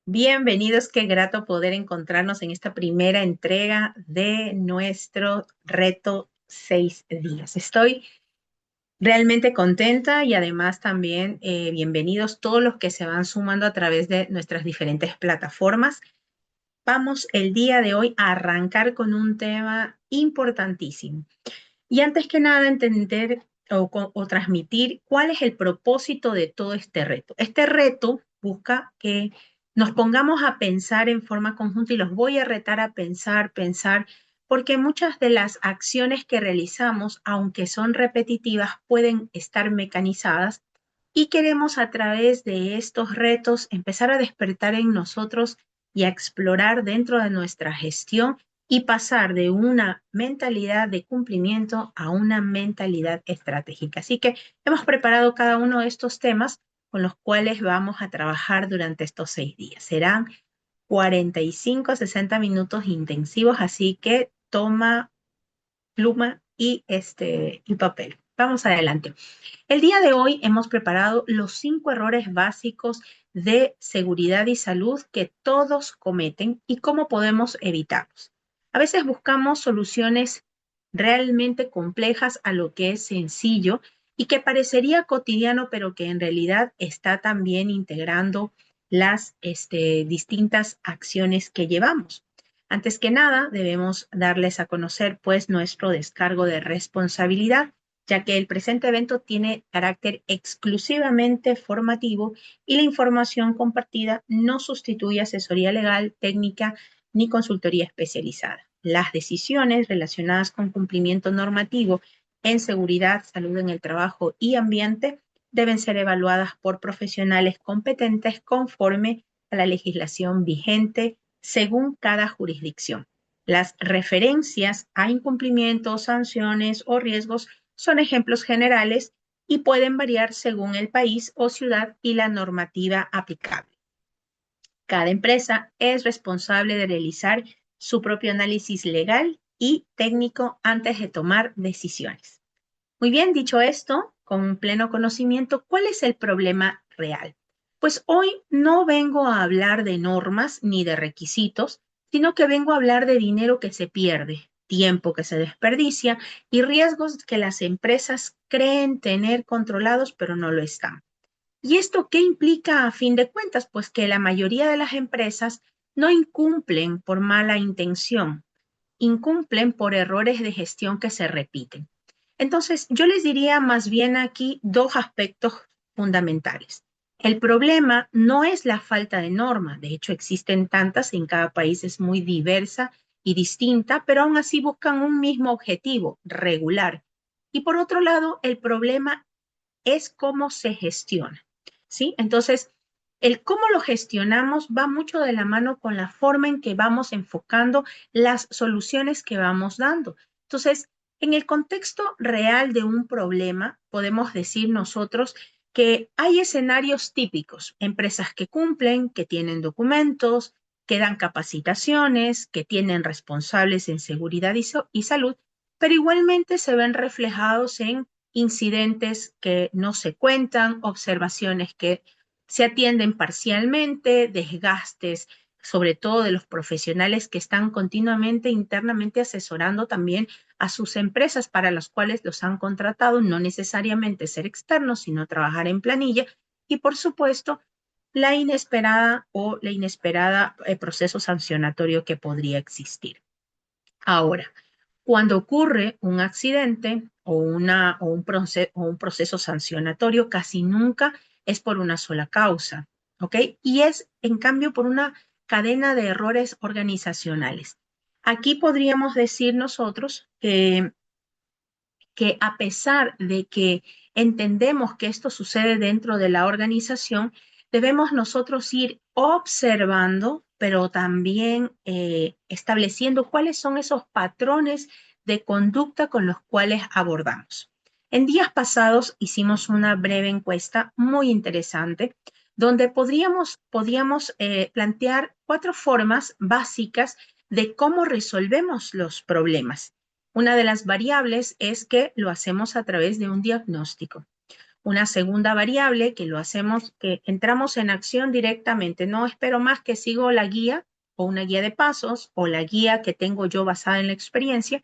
Bienvenidos, qué grato poder encontrarnos en esta primera entrega de nuestro reto 6 días. Estoy realmente contenta y además también bienvenidos todos los que se van sumando a través de nuestras diferentes plataformas. Vamos el día de hoy a arrancar con un tema importantísimo. Y antes que nada, entender o transmitir cuál es el propósito de todo este reto. Este reto busca que nos pongamos a pensar en forma conjunta y los voy a retar a pensar, porque muchas de las acciones que realizamos, aunque son repetitivas, pueden estar mecanizadas y queremos a través de estos retos empezar a despertar en nosotros y a explorar dentro de nuestra gestión y pasar de una mentalidad de cumplimiento a una mentalidad estratégica. Así que hemos preparado cada uno de estos temas con los cuales vamos a trabajar durante estos 6 días. Serán 45 a 60 minutos intensivos, así que toma pluma y papel. Vamos adelante. El día de hoy hemos preparado los 5 errores básicos de seguridad y salud que todos cometen y cómo podemos evitarlos. A veces buscamos soluciones realmente complejas a lo que es sencillo y que parecería cotidiano, pero que en realidad está también integrando las distintas acciones que llevamos. Antes que nada, debemos darles a conocer pues nuestro descargo de responsabilidad, ya que el presente evento tiene carácter exclusivamente formativo y la información compartida no sustituye asesoría legal, técnica ni consultoría especializada. Las decisiones relacionadas con cumplimiento normativo en seguridad, salud en el trabajo y ambiente deben ser evaluadas por profesionales competentes conforme a la legislación vigente según cada jurisdicción. Las referencias a incumplimientos, sanciones o riesgos son ejemplos generales y pueden variar según el país o ciudad y la normativa aplicable. Cada empresa es responsable de realizar su propio análisis legal y técnico antes de tomar decisiones. Muy bien, dicho esto, con pleno conocimiento, ¿cuál es el problema real? Pues hoy no vengo a hablar de normas ni de requisitos, sino que vengo a hablar de dinero que se pierde, tiempo que se desperdicia y riesgos que las empresas creen tener controlados, pero no lo están. ¿Y esto qué implica a fin de cuentas? Pues que la mayoría de las empresas no incumplen por mala intención, incumplen por errores de gestión que se repiten. Entonces, yo les diría más bien aquí dos aspectos fundamentales. El problema no es la falta de norma, de hecho existen tantas, en cada país es muy diversa y distinta, pero aún así buscan un mismo objetivo, regular. Y por otro lado, el problema es cómo se gestiona, ¿sí? Entonces, el cómo lo gestionamos va mucho de la mano con la forma en que vamos enfocando las soluciones que vamos dando. Entonces, en el contexto real de un problema, podemos decir nosotros que hay escenarios típicos, empresas que cumplen, que tienen documentos, que dan capacitaciones, que tienen responsables en seguridad y salud, pero igualmente se ven reflejados en incidentes que no se cuentan, observaciones que se atienden parcialmente, desgastes, sobre todo de los profesionales que están continuamente internamente asesorando también a sus empresas para las cuales los han contratado, no necesariamente ser externos, sino trabajar en planilla, y por supuesto, la inesperada o la inesperada proceso sancionatorio que podría existir. Ahora, cuando ocurre un accidente o un proceso sancionatorio, casi nunca es por una sola causa, ¿ok? Y es, en cambio, por una cadena de errores organizacionales. Aquí podríamos decir nosotros que a pesar de que entendemos que esto sucede dentro de la organización, debemos nosotros ir observando, pero también estableciendo cuáles son esos patrones de conducta con los cuales abordamos. En días pasados hicimos una breve encuesta muy interesante donde podíamos plantear 4 formas básicas de cómo resolvemos los problemas. Una de las variables es que lo hacemos a través de un diagnóstico. una segunda variable que lo hacemos, que entramos en acción directamente. No espero más que sigo la guía o una guía de pasos o la guía que tengo yo basada en la experiencia.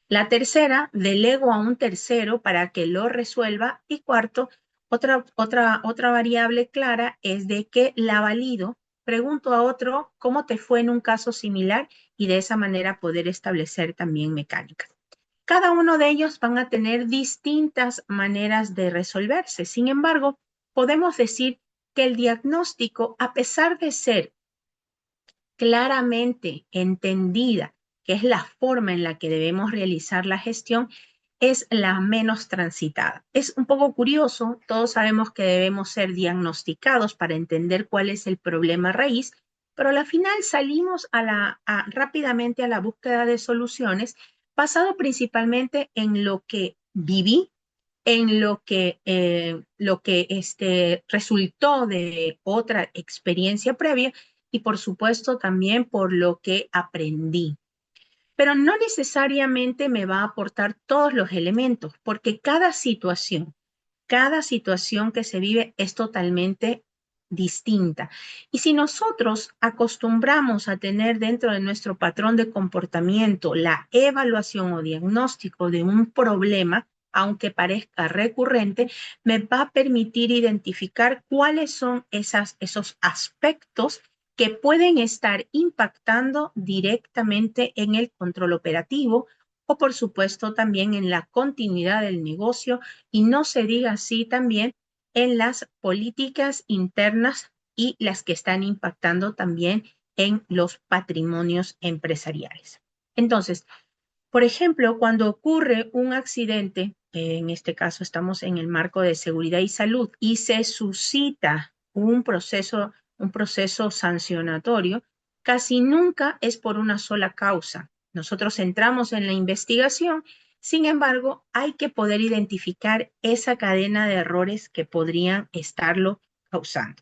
La tercera, delego a un tercero para que lo resuelva. Y cuarto, otra variable clara es de que la valido. Pregunto a otro cómo te fue en un caso similar y de esa manera poder establecer también mecánicas. Cada uno de ellos van a tener distintas maneras de resolverse. Sin embargo, podemos decir que el diagnóstico, a pesar de ser claramente entendida, que es la forma en la que debemos realizar la gestión, es la menos transitada. Es un poco curioso, todos sabemos que debemos ser diagnosticados para entender cuál es el problema raíz, pero al final salimos rápidamente a la búsqueda de soluciones basado principalmente en lo que viví, en lo que resultó de otra experiencia previa y por supuesto también por lo que aprendí. Pero no necesariamente me va a aportar todos los elementos, porque cada situación que se vive es totalmente distinta. Y si nosotros acostumbramos a tener dentro de nuestro patrón de comportamiento la evaluación o diagnóstico de un problema, aunque parezca recurrente, me va a permitir identificar cuáles son esos aspectos que pueden estar impactando directamente en el control operativo o por supuesto también en la continuidad del negocio y no se diga así también en las políticas internas y las que están impactando también en los patrimonios empresariales. Entonces, por ejemplo, cuando ocurre un accidente, en este caso estamos en el marco de seguridad y salud, y se suscita un proceso sancionatorio, casi nunca es por una sola causa. Nosotros entramos en la investigación, sin embargo, hay que poder identificar esa cadena de errores que podrían estarlo causando.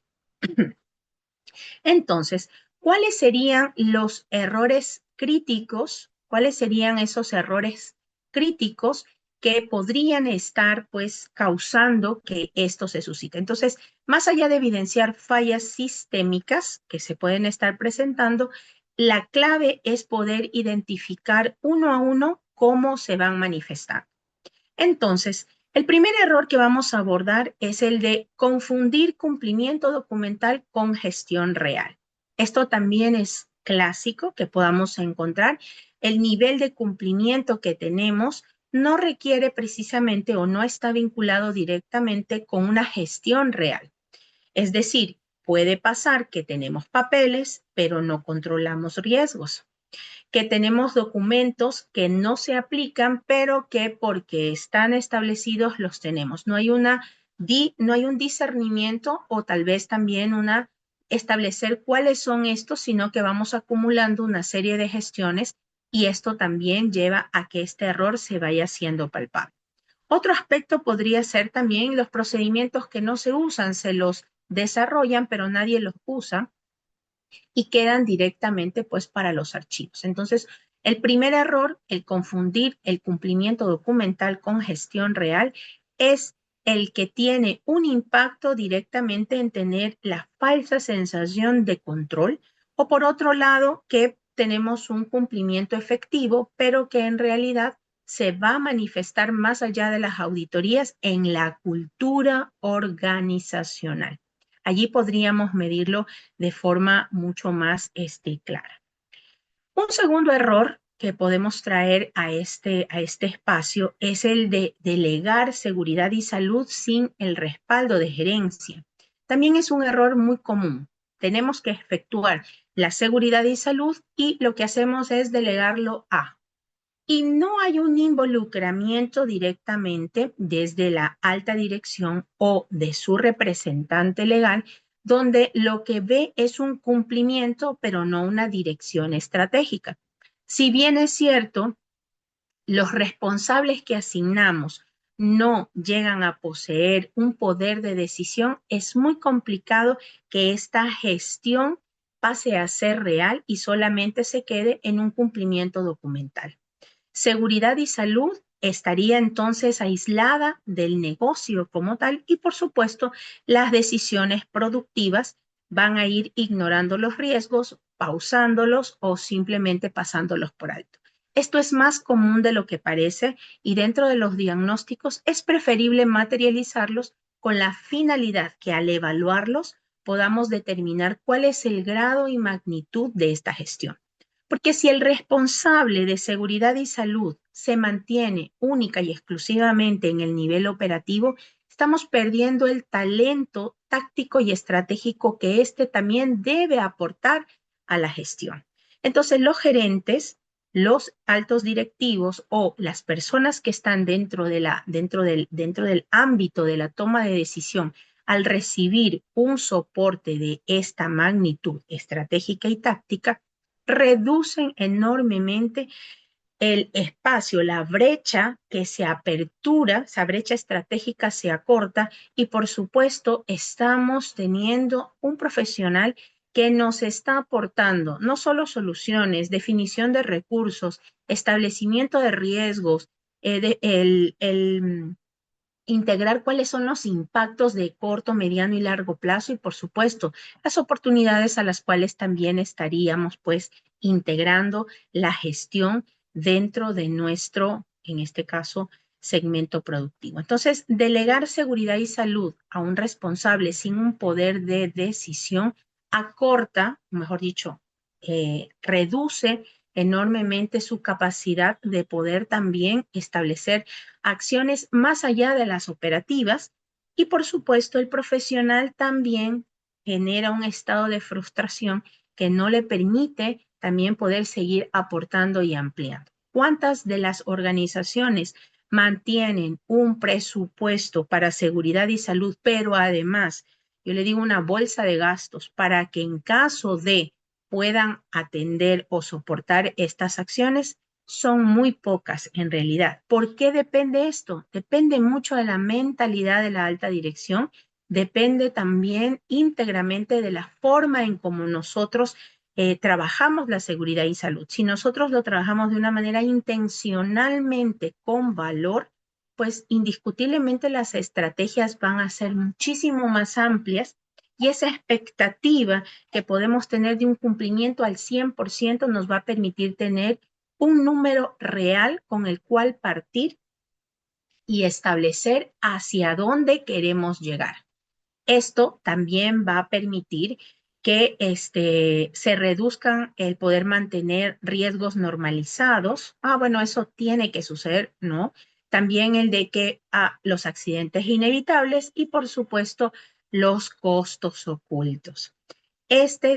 Entonces, ¿cuáles serían los errores críticos? ¿Cuáles serían esos errores críticos que podrían estar pues causando que esto se suscite? Entonces, más allá de evidenciar fallas sistémicas que se pueden estar presentando, la clave es poder identificar uno a uno cómo se van manifestando. Entonces, el primer error que vamos a abordar es el de confundir cumplimiento documental con gestión real. Esto también es clásico que podamos encontrar. El nivel de cumplimiento que tenemos no requiere precisamente o no está vinculado directamente con una gestión real. Es decir, puede pasar que tenemos papeles, pero no controlamos riesgos, que tenemos documentos que no se aplican, pero que porque están establecidos los tenemos. No hay un discernimiento o tal vez también establecer cuáles son estos, sino que vamos acumulando una serie de gestiones y esto también lleva a que este error se vaya haciendo palpable. Otro aspecto podría ser también los procedimientos que no se usan, se los desarrollan, pero nadie los usa y quedan directamente pues para los archivos. Entonces, el primer error, el confundir el cumplimiento documental con gestión real, es el que tiene un impacto directamente en tener la falsa sensación de control o por otro lado que tenemos un cumplimiento efectivo, pero que en realidad se va a manifestar más allá de las auditorías en la cultura organizacional. Allí podríamos medirlo de forma mucho más clara. Un segundo error que podemos traer a este espacio es el de delegar seguridad y salud sin el respaldo de gerencia. También es un error muy común. Tenemos que efectuar la seguridad y salud y lo que hacemos es delegarlo a. Y no hay un involucramiento directamente desde la alta dirección o de su representante legal, donde lo que ve es un cumplimiento, pero no una dirección estratégica. Si bien es cierto, los responsables que asignamos no llegan a poseer un poder de decisión, es muy complicado que esta gestión pase a ser real y solamente se quede en un cumplimiento documental. Seguridad y salud estaría entonces aislada del negocio como tal y por supuesto las decisiones productivas van a ir ignorando los riesgos, pausándolos o simplemente pasándolos por alto. Esto es más común de lo que parece y dentro de los diagnósticos es preferible materializarlos con la finalidad que al evaluarlos podamos determinar cuál es el grado y magnitud de esta gestión. Porque si el responsable de seguridad y salud se mantiene única y exclusivamente en el nivel operativo, estamos perdiendo el talento táctico y estratégico que éste también debe aportar a la gestión. Entonces, los gerentes, los altos directivos o las personas que están dentro del ámbito de la toma de decisión, al recibir un soporte de esta magnitud estratégica y táctica, reducen enormemente el espacio, la brecha que se apertura, esa brecha estratégica se acorta y por supuesto estamos teniendo un profesional que nos está aportando no solo soluciones, definición de recursos, establecimiento de riesgos, integrar cuáles son los impactos de corto, mediano y largo plazo y, por supuesto, las oportunidades a las cuales también estaríamos, pues, integrando la gestión dentro de nuestro, en este caso, segmento productivo. Entonces, delegar seguridad y salud a un responsable sin un poder de decisión acorta, mejor dicho, reduce enormemente su capacidad de poder también establecer acciones más allá de las operativas y por supuesto el profesional también genera un estado de frustración que no le permite también poder seguir aportando y ampliando. ¿Cuántas de las organizaciones mantienen un presupuesto para seguridad y salud, pero además, yo le digo una bolsa de gastos para que en caso de puedan atender o soportar estas acciones? Son muy pocas en realidad. ¿Por qué depende esto? Depende mucho de la mentalidad de la alta dirección, depende también íntegramente de la forma en cómo nosotros trabajamos la seguridad y salud. Si nosotros lo trabajamos de una manera intencionalmente con valor, pues indiscutiblemente las estrategias van a ser muchísimo más amplias y esa expectativa que podemos tener de un cumplimiento al 100% nos va a permitir tener un número real con el cual partir y establecer hacia dónde queremos llegar. Esto también va a permitir que se reduzcan el poder mantener riesgos normalizados. Bueno, eso tiene que suceder, ¿no? También el de que los accidentes inevitables y, por supuesto, los costos ocultos.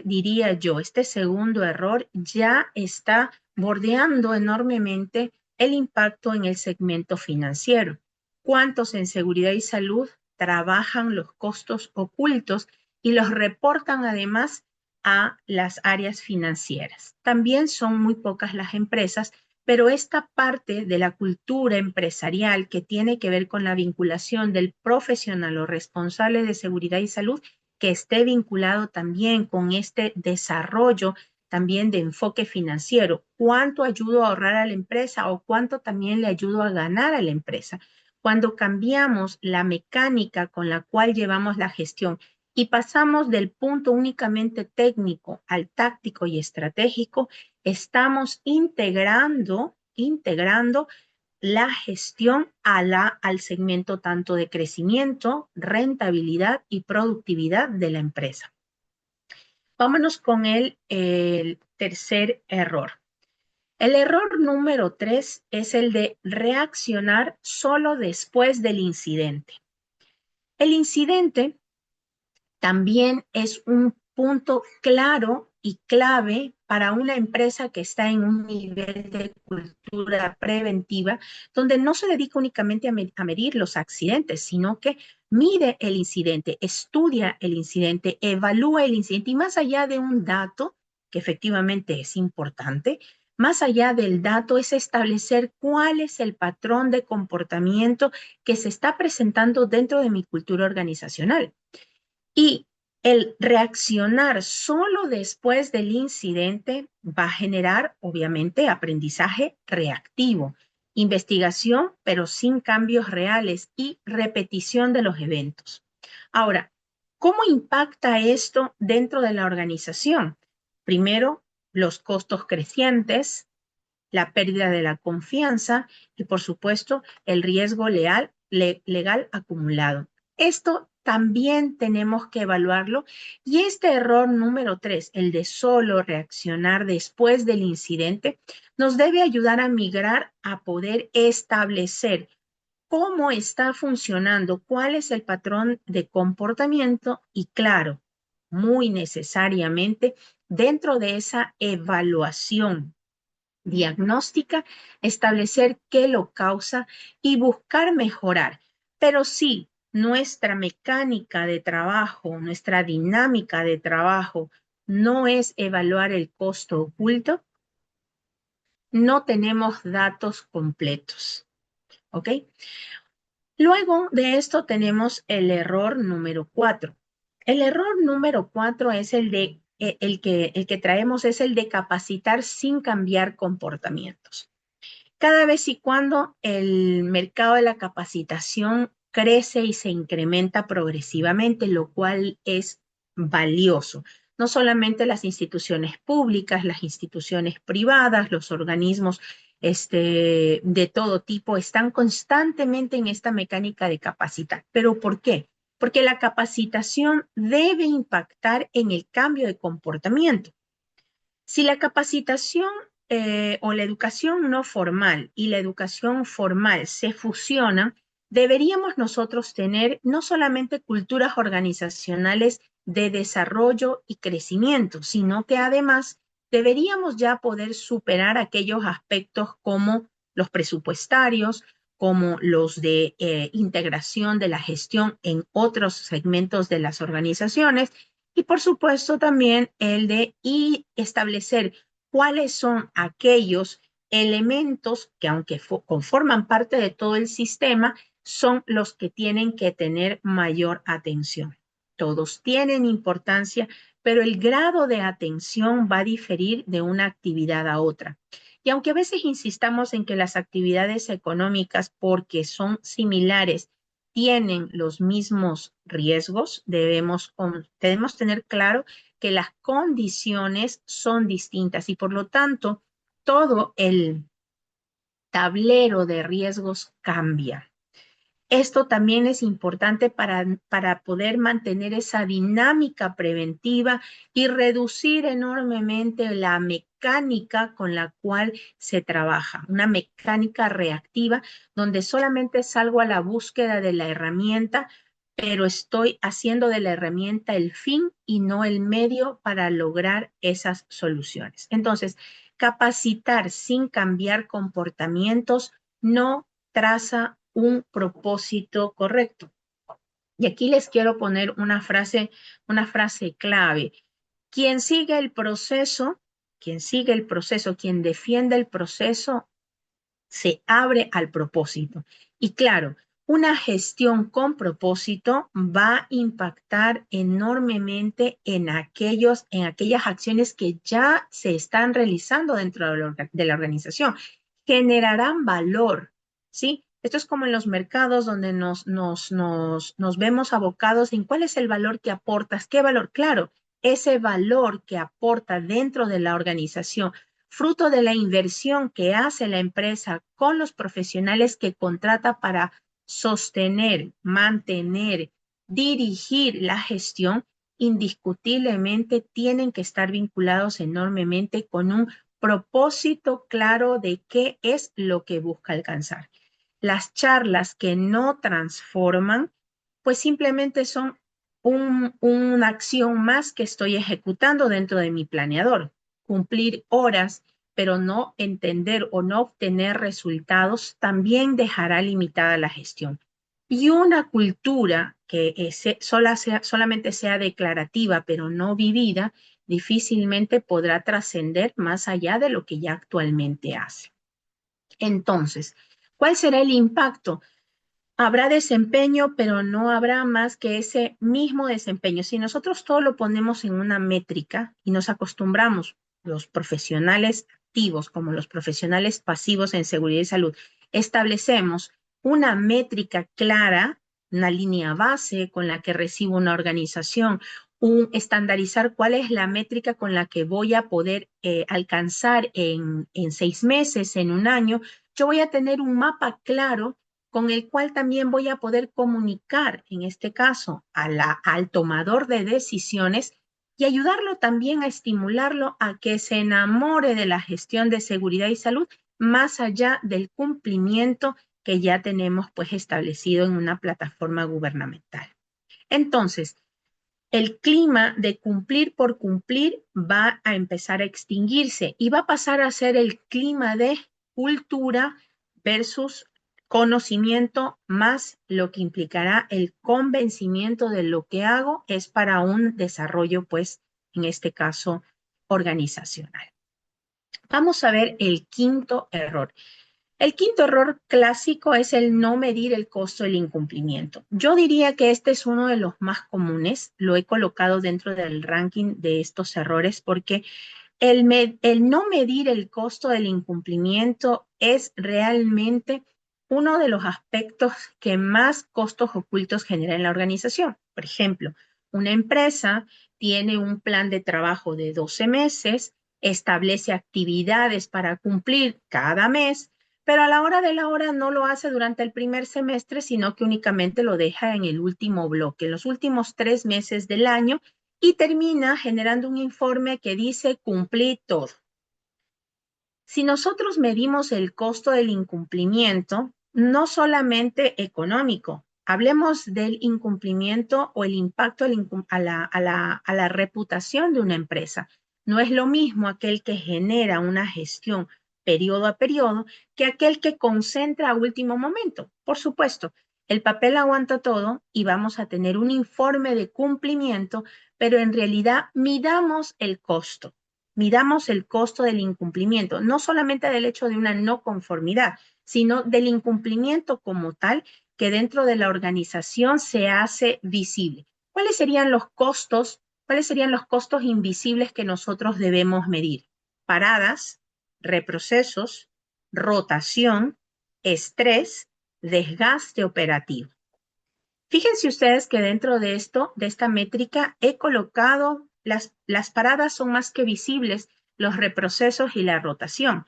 Diría yo, este segundo error ya está bordeando enormemente el impacto en el segmento financiero. ¿Cuántos en seguridad y salud trabajan los costos ocultos y los reportan además a las áreas financieras? También son muy pocas las empresas, pero esta parte de la cultura empresarial que tiene que ver con la vinculación del profesional o responsable de seguridad y salud que esté vinculado también con este desarrollo también de enfoque financiero. ¿Cuánto ayudo a ahorrar a la empresa o cuánto también le ayudo a ganar a la empresa? Cuando cambiamos la mecánica con la cual llevamos la gestión y pasamos del punto únicamente técnico al táctico y estratégico, estamos integrando la gestión al segmento tanto de crecimiento, rentabilidad y productividad de la empresa. Vámonos con el tercer error. El error número 3 es el de reaccionar solo después del incidente. El incidente también es un punto claro y clave para una empresa que está en un nivel de cultura preventiva, donde no se dedica únicamente a medir los accidentes, sino que mide el incidente, estudia el incidente, evalúa el incidente y más allá de un dato, que efectivamente es importante, más allá del dato es establecer cuál es el patrón de comportamiento que se está presentando dentro de mi cultura organizacional. Y el reaccionar solo después del incidente va a generar, obviamente, aprendizaje reactivo. investigación, pero sin cambios reales y repetición de los eventos. Ahora, ¿cómo impacta esto dentro de la organización? Primero, los costos crecientes, la pérdida de la confianza y, por supuesto, el riesgo legal acumulado. Esto también tenemos que evaluarlo y este error número 3, el de solo reaccionar después del incidente, nos debe ayudar a migrar a poder establecer cómo está funcionando, cuál es el patrón de comportamiento y claro, muy necesariamente dentro de esa evaluación diagnóstica, establecer qué lo causa y buscar mejorar. Pero sí, nuestra mecánica de trabajo, nuestra dinámica de trabajo no es evaluar el costo oculto, no tenemos datos completos. ¿Ok? Luego de esto tenemos el error número 4. El error número 4 es el que traemos es el de capacitar sin cambiar comportamientos. Cada vez y cuando el mercado de la capacitación crece y se incrementa progresivamente, lo cual es valioso. No solamente las instituciones públicas, las instituciones privadas, los organismos de todo tipo están constantemente en esta mecánica de capacitar. ¿Pero por qué? Porque la capacitación debe impactar en el cambio de comportamiento. Si la capacitación o la educación no formal y la educación formal se fusionan, deberíamos nosotros tener no solamente culturas organizacionales de desarrollo y crecimiento, sino que además deberíamos ya poder superar aquellos aspectos como los presupuestarios, como los de integración de la gestión en otros segmentos de las organizaciones y por supuesto también el de establecer cuáles son aquellos elementos que aunque conforman parte de todo el sistema, son los que tienen que tener mayor atención. Todos tienen importancia, pero el grado de atención va a diferir de una actividad a otra. Y aunque a veces insistamos en que las actividades económicas, porque son similares, tienen los mismos riesgos, debemos tener claro que las condiciones son distintas y por lo tanto todo el tablero de riesgos cambia. Esto también es importante para poder mantener esa dinámica preventiva y reducir enormemente la mecánica con la cual se trabaja, una mecánica reactiva donde solamente salgo a la búsqueda de la herramienta, pero estoy haciendo de la herramienta el fin y no el medio para lograr esas soluciones. Entonces, capacitar sin cambiar comportamientos no traza un propósito correcto. Y aquí les quiero poner una frase clave. Quien sigue el proceso, quien defiende el proceso, se abre al propósito. Y claro, una gestión con propósito va a impactar enormemente en aquellas acciones que ya se están realizando dentro de la organización. Generarán valor, ¿sí? Esto es como en los mercados donde nos vemos abocados en cuál es el valor que aportas, qué valor. Claro, ese valor que aporta dentro de la organización fruto de la inversión que hace la empresa con los profesionales que contrata para sostener, mantener, dirigir la gestión, indiscutiblemente tienen que estar vinculados enormemente con un propósito claro de qué es lo que busca alcanzar. Las charlas que no transforman, pues simplemente son una acción más que estoy ejecutando dentro de mi planeador. Cumplir horas, pero no entender o no obtener resultados, también dejará limitada la gestión. Y una cultura que solamente sea declarativa, pero no vivida, difícilmente podrá trascender más allá de lo que ya actualmente hace. Entonces, ¿cuál será el impacto? Habrá desempeño, pero no habrá más que ese mismo desempeño. Si nosotros todo lo ponemos en una métrica y nos acostumbramos, los profesionales activos como los profesionales pasivos en seguridad y salud, establecemos una métrica clara, una línea base con la que recibo una organización, estandarizar cuál es la métrica con la que voy a poder alcanzar en 6 meses, en un año. Yo voy a tener un mapa claro con el cual también voy a poder comunicar, en este caso, al tomador de decisiones y ayudarlo también a estimularlo a que se enamore de la gestión de seguridad y salud más allá del cumplimiento que ya tenemos pues establecido en una plataforma gubernamental. Entonces, el clima de cumplir por cumplir va a empezar a extinguirse y va a pasar a ser el clima de cultura versus conocimiento, más lo que implicará el convencimiento de lo que hago es para un desarrollo, pues, en este caso, organizacional. Vamos a ver el quinto error. El quinto error clásico es el no medir el costo del incumplimiento. Yo diría que este es uno de los más comunes. Lo he colocado dentro del ranking de estos errores porque el no medir el costo del incumplimiento es realmente uno de los aspectos que más costos ocultos genera en la organización. Por ejemplo, una empresa tiene un plan de trabajo de 12 meses, establece actividades para cumplir cada mes, pero a la hora de la hora no lo hace durante el primer semestre, sino que únicamente lo deja en el último bloque, en los últimos 3 meses del año, y termina generando un informe que dice cumplí todo. Si nosotros medimos el costo del incumplimiento, no solamente económico, hablemos del incumplimiento o el impacto a la reputación de una empresa. No es lo mismo aquel que genera una gestión periodo a periodo que aquel que concentra a último momento. Por supuesto, el papel aguanta todo y vamos a tener un informe de cumplimiento, pero en realidad midamos el costo del incumplimiento, no solamente del hecho de una no conformidad, sino del incumplimiento como tal que dentro de la organización se hace visible. ¿Cuáles serían los costos? ¿Cuáles serían los costos invisibles que nosotros debemos medir? Paradas, reprocesos, rotación, estrés, desgaste operativo. Fíjense ustedes que dentro de esto, de esta métrica, he colocado las paradas son más que visibles, los reprocesos y la rotación,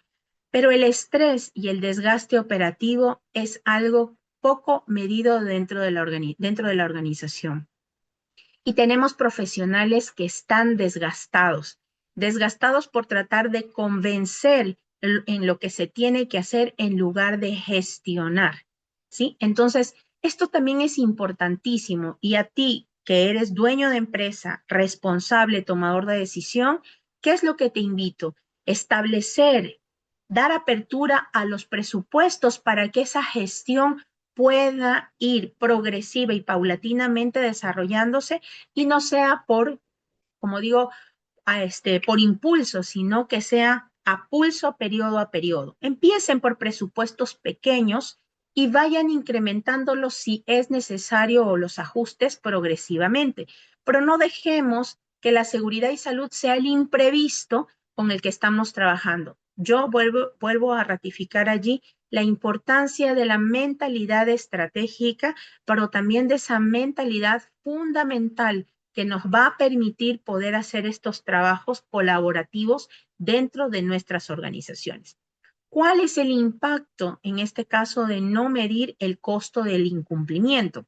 pero el estrés y el desgaste operativo es algo poco medido dentro de la organización. Y tenemos profesionales que están desgastados por tratar de convencer en lo que se tiene que hacer en lugar de gestionar, ¿sí? Entonces, esto también es importantísimo y a ti que eres dueño de empresa, responsable, tomador de decisión, ¿qué es lo que te invito? Establecer, dar apertura a los presupuestos para que esa gestión pueda ir progresiva y paulatinamente desarrollándose y no sea por, como digo, por impulso, sino que sea a pulso periodo a periodo. Empiecen por presupuestos pequeños y vayan incrementándolos si es necesario o los ajustes progresivamente. Pero no dejemos que la seguridad y salud sea el imprevisto con el que estamos trabajando. Yo vuelvo a ratificar allí la importancia de la mentalidad estratégica, pero también de esa mentalidad fundamental que nos va a permitir poder hacer estos trabajos colaborativos dentro de nuestras organizaciones. ¿Cuál es el impacto en este caso de no medir el costo del incumplimiento?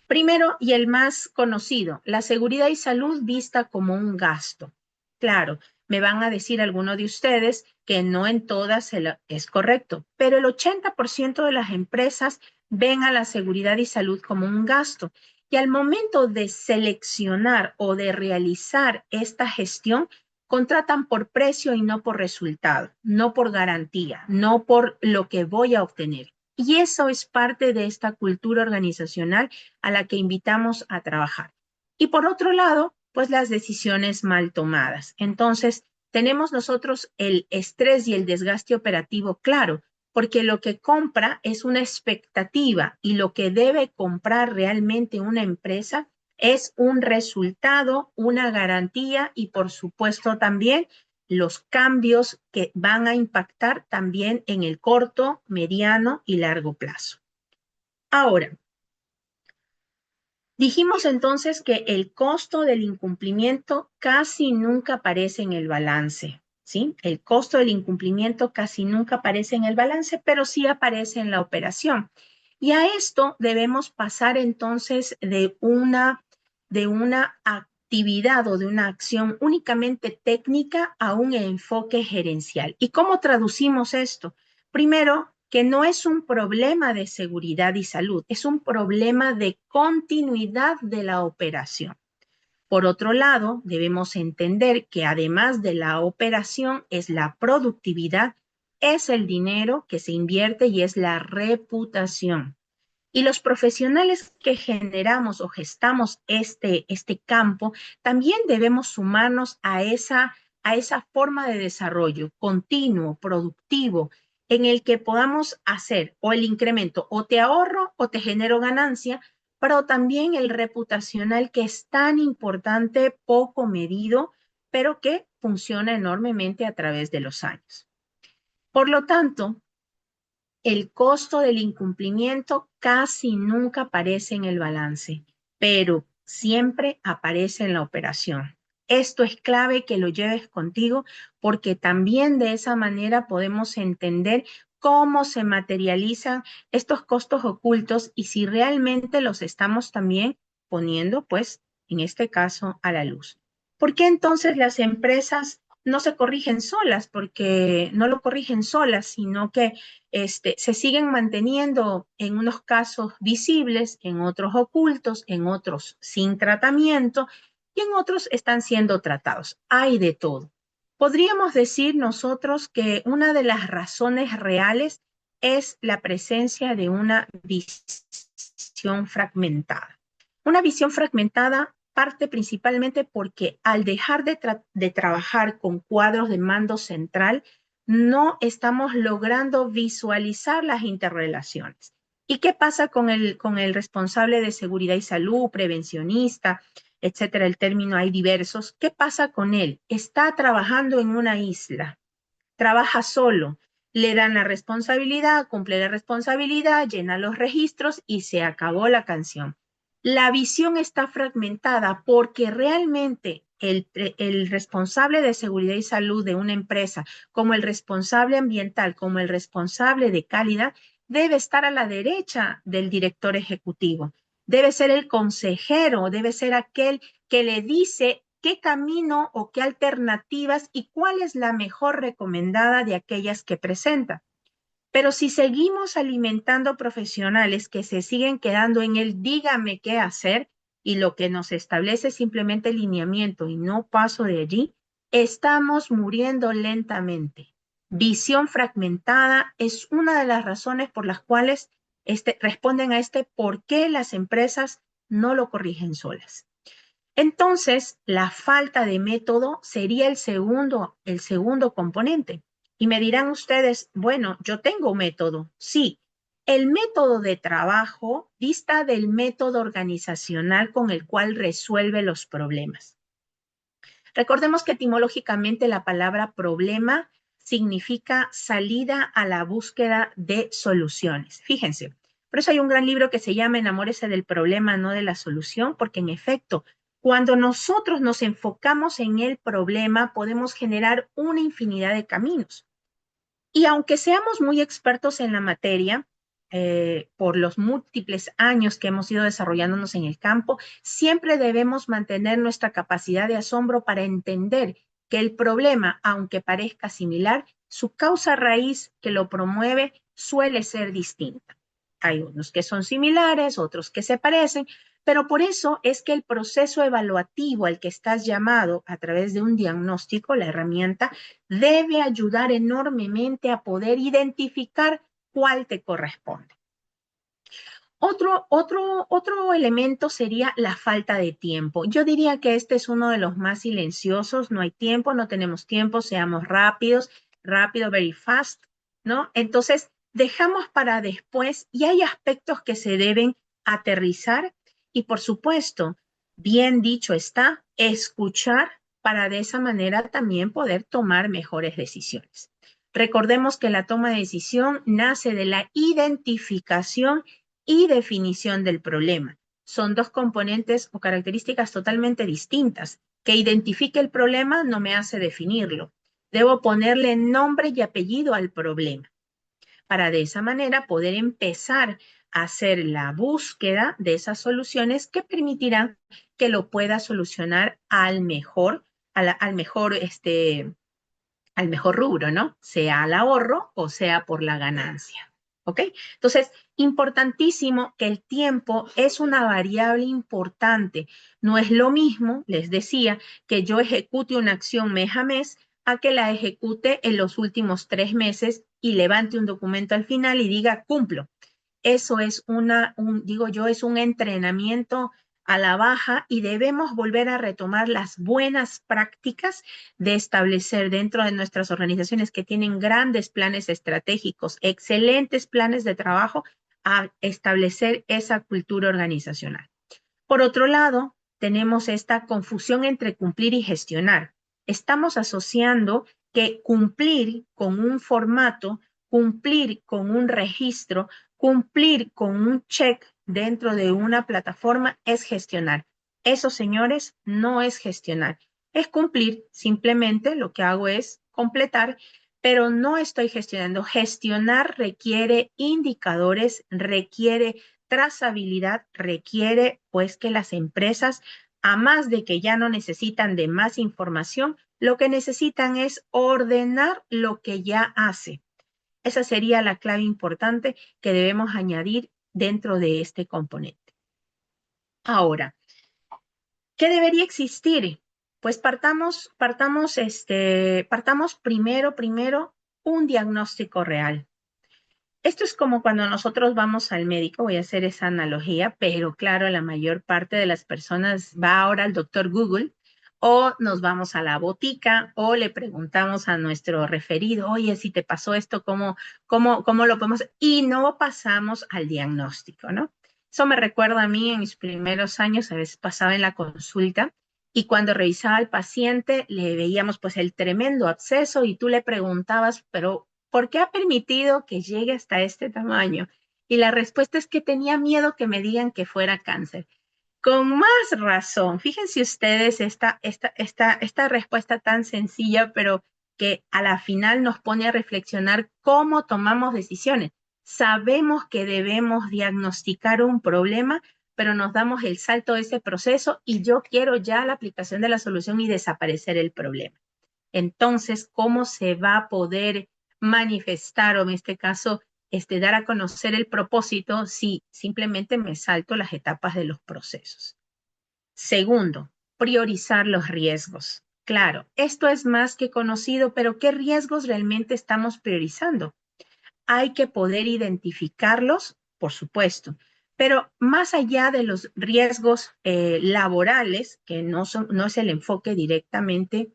Primero, y el más conocido, la seguridad y salud vista como un gasto. Claro, me van a decir algunos de ustedes que no en todas es correcto, pero el 80% de las empresas ven a la seguridad y salud como un gasto. Y al momento de seleccionar o de realizar esta gestión, contratan por precio y no por resultado, no por garantía, no por lo que voy a obtener. Y eso es parte de esta cultura organizacional a la que invitamos a trabajar. Y por otro lado, pues las decisiones mal tomadas. Entonces, tenemos nosotros el estrés y el desgaste operativo claro, porque lo que compra es una expectativa y lo que debe comprar realmente una empresa es un resultado, una garantía y por supuesto también los cambios que van a impactar también en el corto, mediano y largo plazo. Ahora, dijimos entonces que el costo del incumplimiento casi nunca aparece en el balance, ¿sí? El costo del incumplimiento casi nunca aparece en el balance, pero sí aparece en la operación. Y a esto debemos pasar entonces de una actividad o de una acción únicamente técnica a un enfoque gerencial. ¿Y cómo traducimos esto? Primero, que no es un problema de seguridad y salud, es un problema de continuidad de la operación. Por otro lado, debemos entender que además de la operación es la productividad, es el dinero que se invierte y es la reputación. Y los profesionales que generamos o gestamos este campo, también debemos sumarnos a esa forma de desarrollo continuo, productivo, en el que podamos hacer o el incremento, o te ahorro o te genero ganancia, pero también el reputacional que es tan importante, poco medido, pero que funciona enormemente a través de los años. Por lo tanto, el costo del incumplimiento casi nunca aparece en el balance, pero siempre aparece en la operación. Esto es clave que lo lleves contigo porque también de esa manera podemos entender cómo se materializan estos costos ocultos y si realmente los estamos también poniendo, pues, en este caso, a la luz. ¿Por qué entonces las empresas no se corrigen solas? Porque no lo corrigen solas, sino que se siguen manteniendo en unos casos visibles, en otros ocultos, en otros sin tratamiento y en otros están siendo tratados. Hay de todo. Podríamos decir nosotros que una de las razones reales es la presencia de una visión fragmentada. Una visión fragmentada parte principalmente porque al dejar de trabajar con cuadros de mando central, no estamos logrando visualizar las interrelaciones. ¿Y qué pasa con el responsable de seguridad y salud, prevencionista, etcétera? El término hay diversos. ¿Qué pasa con él? Está trabajando en una isla, trabaja solo, le dan la responsabilidad, cumple la responsabilidad, llena los registros y se acabó la canción. La visión está fragmentada porque realmente el responsable de seguridad y salud de una empresa, como el responsable ambiental, como el responsable de calidad, debe estar a la derecha del director ejecutivo. Debe ser el consejero, debe ser aquel que le dice qué camino o qué alternativas y cuál es la mejor recomendada de aquellas que presenta. Pero si seguimos alimentando profesionales que se siguen quedando en el dígame qué hacer y lo que nos establece es simplemente lineamiento y no paso de allí, estamos muriendo lentamente. Visión fragmentada es una de las razones por las cuales responden a por qué las empresas no lo corrigen solas. Entonces, la falta de método sería el segundo componente. Y me dirán ustedes, bueno, yo tengo método. Sí, el método de trabajo dista del método organizacional con el cual resuelve los problemas. Recordemos que etimológicamente la palabra problema significa salida a la búsqueda de soluciones. Fíjense, por eso hay un gran libro que se llama Enamórese del problema, no de la solución, porque en efecto, cuando nosotros nos enfocamos en el problema, podemos generar una infinidad de caminos. Y aunque seamos muy expertos en la materia, por los múltiples años que hemos ido desarrollándonos en el campo, siempre debemos mantener nuestra capacidad de asombro para entender que el problema, aunque parezca similar, su causa raíz que lo promueve suele ser distinta. Hay unos que son similares, otros que se parecen, pero por eso es que el proceso evaluativo al que estás llamado a través de un diagnóstico, la herramienta, debe ayudar enormemente a poder identificar cuál te corresponde. Otro elemento sería la falta de tiempo. Yo diría que este es uno de los más silenciosos. No hay tiempo, no tenemos tiempo, seamos rápidos, rápido, very fast, ¿no? Entonces, dejamos para después y hay aspectos que se deben aterrizar y, por supuesto, bien dicho está, escuchar para de esa manera también poder tomar mejores decisiones. Recordemos que la toma de decisión nace de la identificación y definición del problema. Son dos componentes o características totalmente distintas. Que identifique el problema no me hace definirlo. Debo ponerle nombre y apellido al problema para de esa manera poder empezar a hacer la búsqueda de esas soluciones que permitirán que lo pueda solucionar al mejor, al mejor rubro, ¿no? Sea al ahorro o sea por la ganancia. ¿Ok? Entonces, importantísimo que el tiempo es una variable importante. No es lo mismo, les decía, que yo ejecute una acción mes a mes a que la ejecute en los últimos 3 meses y levante un documento al final y diga cumplo. Eso es digo yo, es un entrenamiento a la baja y debemos volver a retomar las buenas prácticas de establecer dentro de nuestras organizaciones que tienen grandes planes estratégicos, excelentes planes de trabajo, a establecer esa cultura organizacional. Por otro lado, tenemos esta confusión entre cumplir y gestionar. Estamos asociando que cumplir con un formato, cumplir con un registro, cumplir con un check dentro de una plataforma es gestionar. Eso, señores, no es gestionar. Es cumplir. Simplemente lo que hago es completar, pero no estoy gestionando. Gestionar requiere indicadores, requiere trazabilidad, requiere pues que las empresas, a más de que ya no necesitan de más información, lo que necesitan es ordenar lo que ya hace. Esa sería la clave importante que debemos añadir dentro de este componente. Ahora, ¿qué debería existir? Pues partamos primero un diagnóstico real. Esto es como cuando nosotros vamos al médico, voy a hacer esa analogía, pero claro, la mayor parte de las personas va ahora al doctor Google o nos vamos a la botica o le preguntamos a nuestro referido, oye, si te pasó esto, ¿cómo lo podemos? Y no pasamos al diagnóstico, ¿no? Eso me recuerda a mí en mis primeros años, a veces pasaba en la consulta y cuando revisaba al paciente le veíamos pues el tremendo absceso y tú le preguntabas, pero ¿por qué ha permitido que llegue hasta este tamaño? Y la respuesta es que tenía miedo que me digan que fuera cáncer. Con más razón, fíjense ustedes esta respuesta tan sencilla, pero que a la final nos pone a reflexionar cómo tomamos decisiones. Sabemos que debemos diagnosticar un problema, pero nos damos el salto de ese proceso y yo quiero ya la aplicación de la solución y desaparecer el problema. Entonces, ¿cómo se va a poder manifestar o en este caso, dar a conocer el propósito si simplemente me salto las etapas de los procesos? Segundo, priorizar los riesgos. Claro, esto es más que conocido, pero ¿qué riesgos realmente estamos priorizando? Hay que poder identificarlos, por supuesto, pero más allá de los riesgos laborales, que no es el enfoque directamente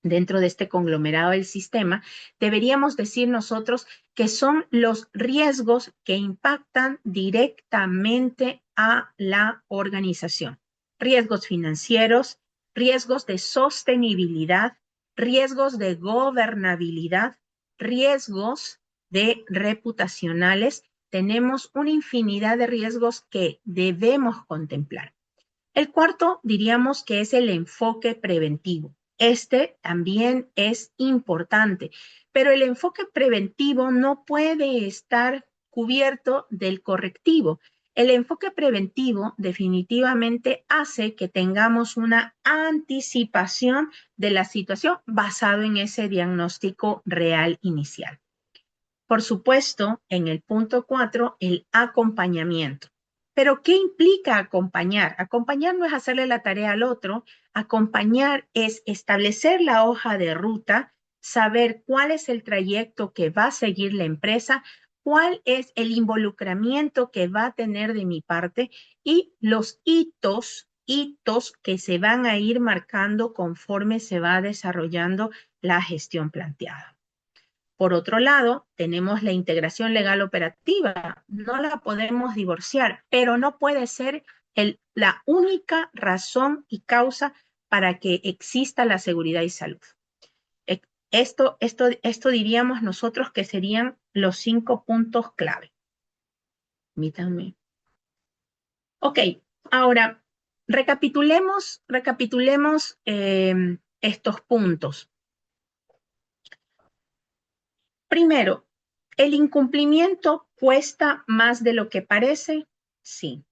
dentro de este conglomerado del sistema, deberíamos decir nosotros que son los riesgos que impactan directamente a la organización. Riesgos financieros, riesgos de sostenibilidad, riesgos de gobernabilidad, riesgos de reputacionales. Tenemos una infinidad de riesgos que debemos contemplar. El cuarto diríamos que es el enfoque preventivo. Este también es importante, pero el enfoque preventivo no puede estar cubierto del correctivo. El enfoque preventivo definitivamente hace que tengamos una anticipación de la situación basado en ese diagnóstico real inicial. Por supuesto, en el punto 4, el acompañamiento. Pero, ¿qué implica acompañar? Acompañar no es hacerle la tarea al otro. Acompañar es establecer la hoja de ruta, saber cuál es el trayecto que va a seguir la empresa, cuál es el involucramiento que va a tener de mi parte y los hitos que se van a ir marcando conforme se va desarrollando la gestión planteada. Por otro lado, tenemos la integración legal operativa. No la podemos divorciar, pero no puede ser la única razón y causa para que exista la seguridad y salud. Esto diríamos nosotros que serían los 5 puntos clave. Permítanme. Ok, ahora recapitulemos estos puntos. Primero, ¿el incumplimiento cuesta más de lo que parece? Sí.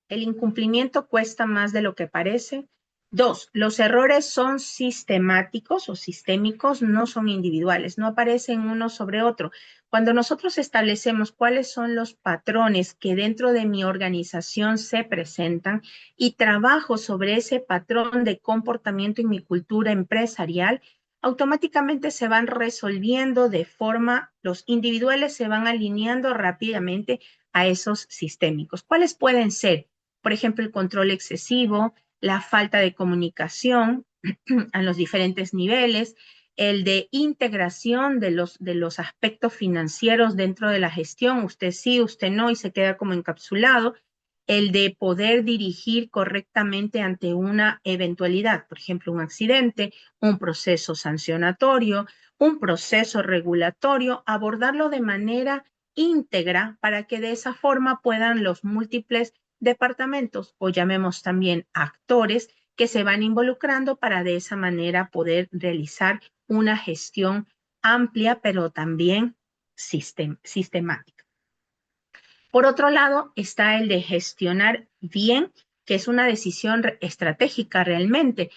El incumplimiento cuesta más de lo que parece. 2, los errores son sistemáticos o sistémicos, no son individuales, no aparecen uno sobre otro. Cuando nosotros establecemos cuáles son los patrones que dentro de mi organización se presentan y trabajo sobre ese patrón de comportamiento en mi cultura empresarial, automáticamente se van resolviendo de forma, los individuales se van alineando rápidamente a esos sistémicos. ¿Cuáles pueden ser? Por ejemplo, el control excesivo, la falta de comunicación a los diferentes niveles, el de integración de los aspectos financieros dentro de la gestión, usted sí, usted no, y se queda como encapsulado, el de poder dirigir correctamente ante una eventualidad, por ejemplo, un accidente, un proceso sancionatorio, un proceso regulatorio, abordarlo de manera íntegra para que de esa forma puedan los múltiples departamentos o llamemos también actores que se van involucrando para de esa manera poder realizar una gestión amplia, pero también sistemática. Por otro lado, está el de gestionar bien, que es una decisión estratégica realmente.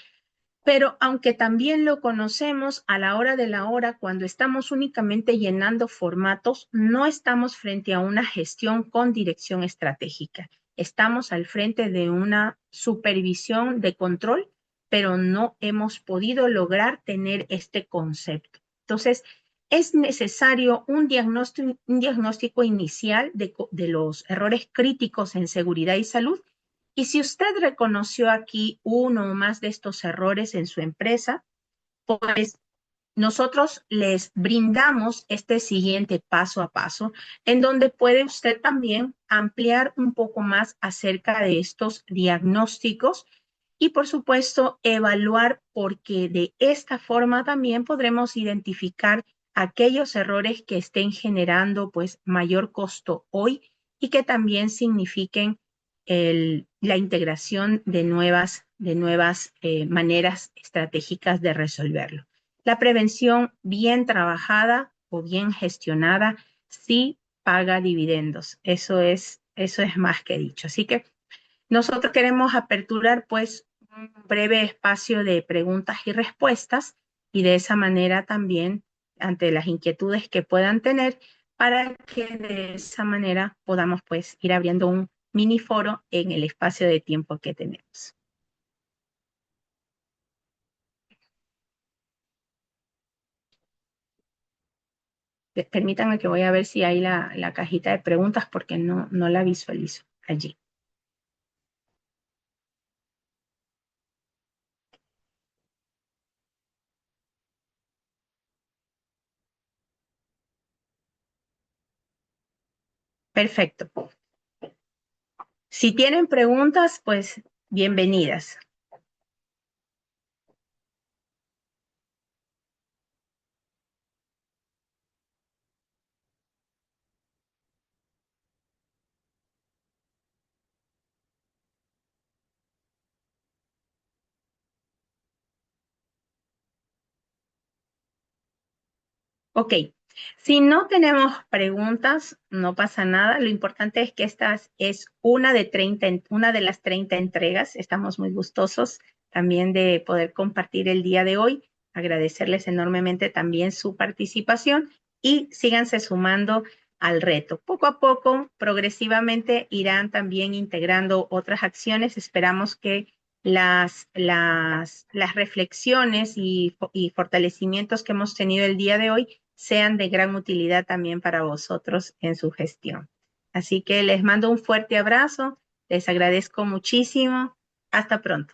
Pero aunque también lo conocemos a la hora de la hora, cuando estamos únicamente llenando formatos, no estamos frente a una gestión con dirección estratégica. Estamos al frente de una supervisión de control, pero no hemos podido lograr tener este concepto. Entonces, es necesario un diagnóstico inicial de los errores críticos en seguridad y salud. Y si usted reconoció aquí uno o más de estos errores en su empresa, pues nosotros les brindamos este siguiente paso a paso, en donde puede usted también ampliar un poco más acerca de estos diagnósticos y, por supuesto, evaluar, porque de esta forma también podremos identificar aquellos errores que estén generando pues mayor costo hoy y que también signifiquen la integración de nuevas maneras estratégicas de resolverlo. La prevención bien trabajada o bien gestionada sí paga dividendos. Eso es más que dicho. Así que nosotros queremos aperturar pues un breve espacio de preguntas y respuestas y de esa manera también ante las inquietudes que puedan tener para que de esa manera podamos pues ir abriendo un mini foro en el espacio de tiempo que tenemos. Permítanme que voy a ver si hay la cajita de preguntas porque no la visualizo allí. Perfecto. Si tienen preguntas, pues bienvenidas. Ok, si no tenemos preguntas, no pasa nada. Lo importante es que esta es una de las 30 entregas. Estamos muy gustosos también de poder compartir el día de hoy. Agradecerles enormemente también su participación y síganse sumando al reto. Poco a poco, progresivamente, irán también integrando otras acciones. Esperamos que las reflexiones y fortalecimientos que hemos tenido el día de hoy sean de gran utilidad también para vosotros en su gestión. Así que les mando un fuerte abrazo, les agradezco muchísimo. Hasta pronto.